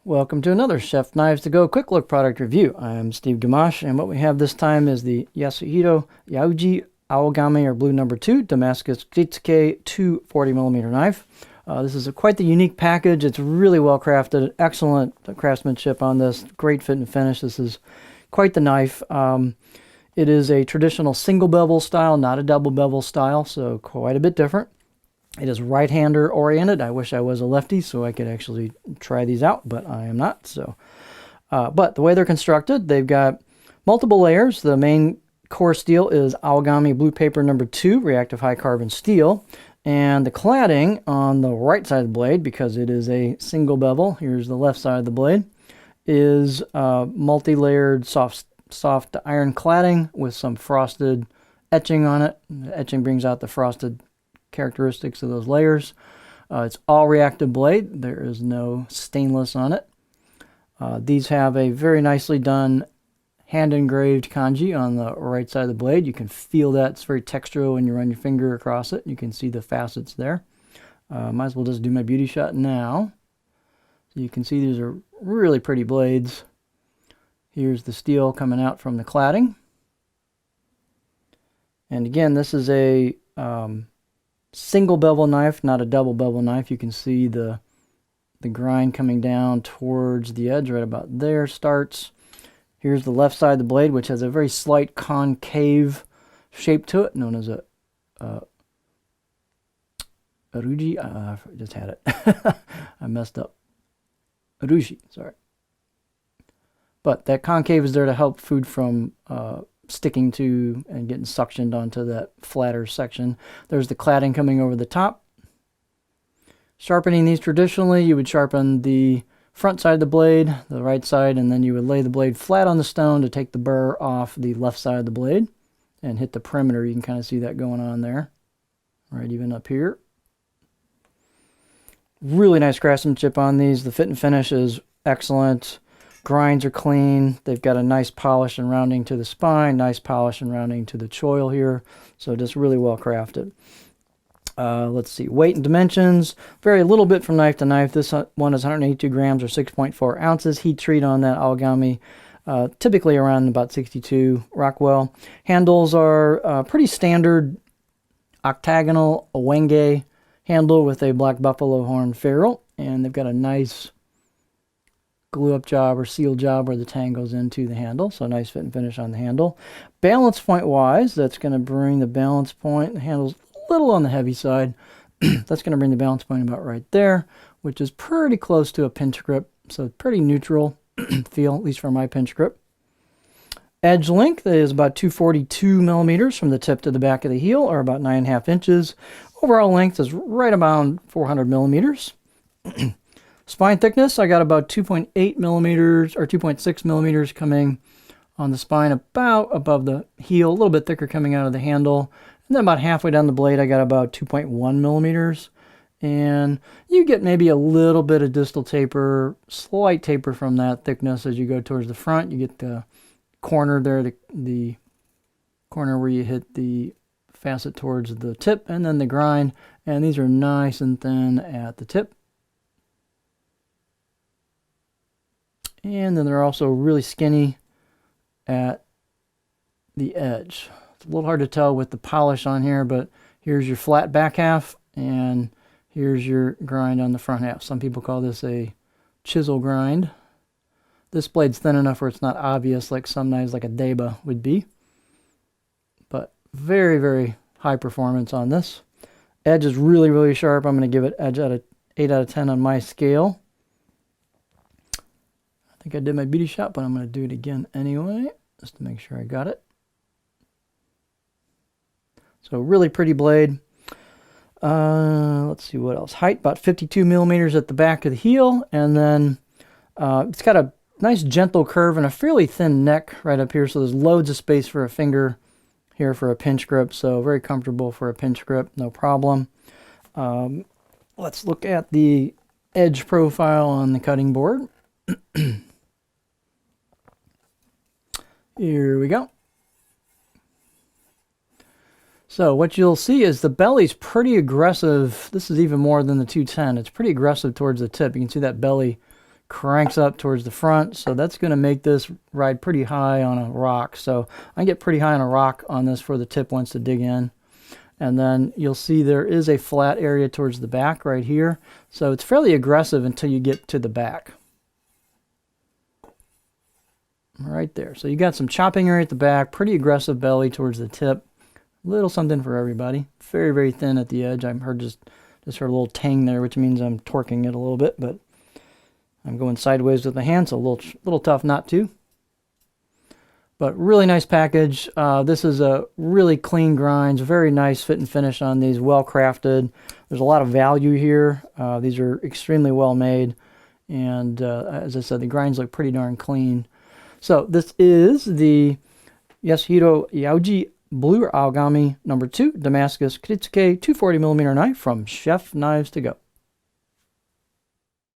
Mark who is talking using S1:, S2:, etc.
S1: Welcome to another Chef Knives to Go Quick Look product review. I'm Steve Gamache, and what we have this time is the Yasuhiro Yauji Aogami or Blue number 2 Damascus Kiritsuke 240mm knife. This is quite the unique package. It's really well crafted, excellent craftsmanship on this, great fit and finish. This is quite the knife. It is a traditional single bevel style, not a double bevel style, so quite a bit different. It is right-hander oriented. I wish I was a lefty so I could actually try these out, but I am not. So, but the way they're constructed, they've got multiple layers. The main core steel is Aogami Blue Paper number 2, reactive high carbon steel. And the cladding on the right side of the blade, because it is a single bevel, here's the left side of the blade, is multi-layered soft iron cladding with some frosted etching on it. The etching brings out the frosted characteristics of those layers. It's all reactive blade. There is no stainless on it. These have a very nicely done hand engraved kanji on the right side of the blade. You can feel that. It's very textural when you run your finger across it. You can see the facets there. Might as well just do my beauty shot now. So you can see these are really pretty blades. Here's the steel coming out from the cladding. And again, this is a single bevel knife, not a double bevel knife. You can see the grind coming down towards the edge right about there starts. Here's the left side of the blade, which has a very slight concave shape to it, known as a aruji. I just had it. I messed up. Aruji, sorry. But that concave is there to help food from sticking to and getting suctioned onto that flatter section. There's the cladding coming over the top. Sharpening these traditionally, you would sharpen the front side of the blade, the right side, and then you would lay the blade flat on the stone to take the burr off the left side of the blade and hit the perimeter. You can kind of see that going on there, right even up here. Really nice craftsmanship on these. The fit and finish is excellent. Grinds are clean. They've got a nice polish and rounding to the spine, nice polish and rounding to the choil here. So just really well crafted. Let's see, weight and dimensions vary a little bit from knife to knife. This one is 182 grams or 6.4 ounces. Heat treat on that Aogami, typically around about 62 Rockwell. Handles are pretty standard octagonal Owenge handle with a black buffalo horn ferrule, and they've got a nice glue up job or seal job where the tang goes into the handle. So nice fit and finish on the handle. Balance point wise, that's going to bring the balance point. The handle's a little on the heavy side. That's going to bring the balance point about right there, which is pretty close to a pinch grip. So pretty neutral feel, at least for my pinch grip. Edge length is about 242 millimeters from the tip to the back of the heel, or about 9.5 inches. Overall length is right about 400 millimeters. Spine thickness, I got about 2.8 millimeters or 2.6 millimeters coming on the spine, about above the heel, a little bit thicker coming out of the handle. And then about halfway down the blade, I got about 2.1 millimeters. And you get maybe a little bit of distal taper, slight taper from that thickness as you go towards the front. You get the corner there, the corner where you hit the facet towards the tip, and then the grind. And these are nice and thin at the tip. And then they're also really skinny at the edge. It's a little hard to tell with the polish on here, but here's your flat back half, and here's your grind on the front half. Some people call this a chisel grind. This blade's thin enough where it's not obvious like some knives like a Deba would be. But very, very high performance on this. Edge is really, really sharp. I'm going to give it edge out of 8 out of 10 on my scale. I think I did my beauty shot, but I'm going to do it again anyway, just to make sure I got it. So really pretty blade. Let's see what else. Height, about 52 millimeters at the back of the heel, and then it's got a nice gentle curve and a fairly thin neck right up here, so there's loads of space for a finger here for a pinch grip, so very comfortable for a pinch grip, no problem. Let's look at the edge profile on the cutting board. Here we go. So what you'll see is the belly's pretty aggressive. This is even more than the 210. It's pretty aggressive towards the tip. You can see that belly cranks up towards the front. So that's going to make this ride pretty high on a rock. So I get pretty high on a rock on this for the tip wants to dig in. And then you'll see there is a flat area towards the back right here. So it's fairly aggressive until you get to the back. Right there. So you got some chopping area at the back, pretty aggressive belly towards the tip. Little something for everybody. Very, very thin at the edge. I heard just heard a little tang there, which means I'm torquing it a little bit, but I'm going sideways with my hand, so a little tough not to. But really nice package. This is a really clean grinds, very nice fit and finish on these, well crafted. There's a lot of value here. These are extremely well made, and as I said, the grinds look pretty darn clean. So this is the Yasuhiro Yauji Blue Origami number 2 Damascus Kiritsuke 240mm knife from Chef Knives to Go.